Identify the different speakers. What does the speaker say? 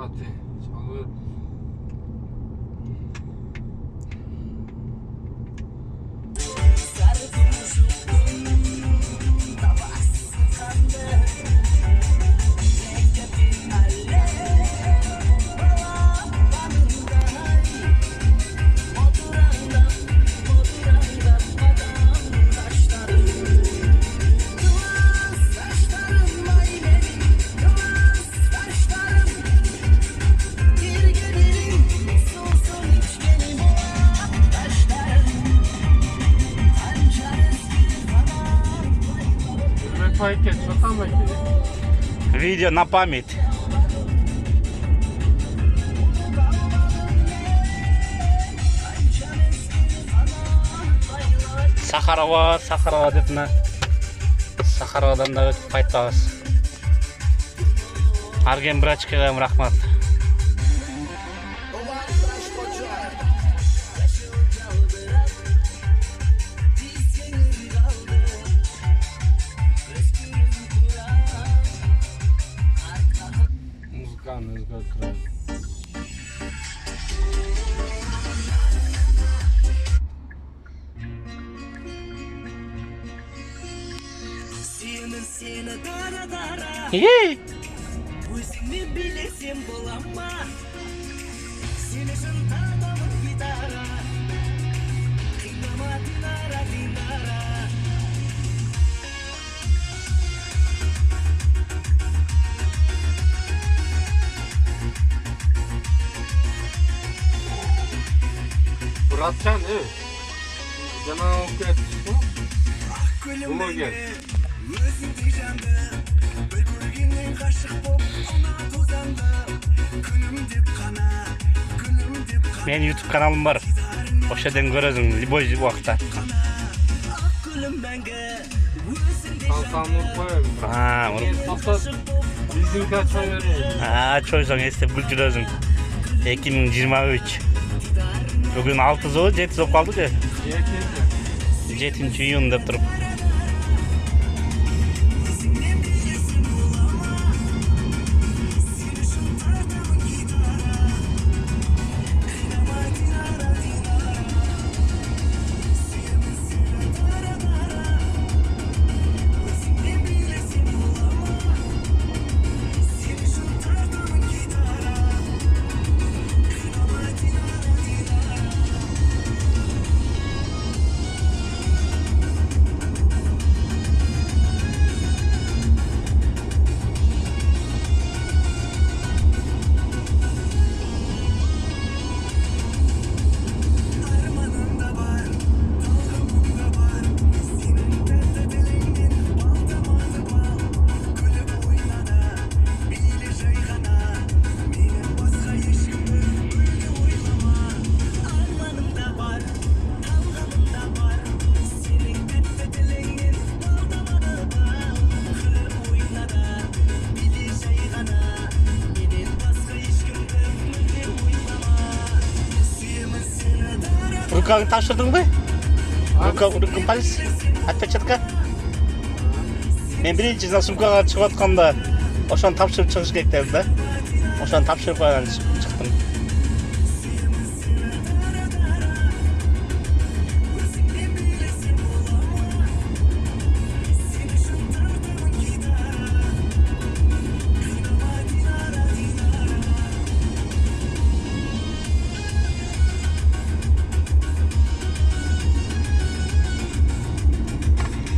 Speaker 1: Мураты. Чалыр. Пакет, что там эти?
Speaker 2: Видео на память. Сахарова деп мына Сахаровадан да өтіп қайтпағыз. Арген брачкаға рахмат.
Speaker 1: Музыкальный край.
Speaker 2: Ей!
Speaker 1: Братчан, жана окет. Блогер.
Speaker 2: Мен YouTube каналым бар. Ошо жерден көрөсүң любой убакта.
Speaker 1: Салсан урпай. Биздин кача
Speaker 2: Чойсоң эстеп күл жүрөсүң. 2023. Бүгүн 6 7 болуп калды. 7-июнь деп туруп. Рукаңды тапшырдың бе? Рукам палец? Отпечатка? Мен бірінші сумкаға шығып атқанда ошаны тапшырып шығыш керек дедім да. Ошаны тапшырып қойған.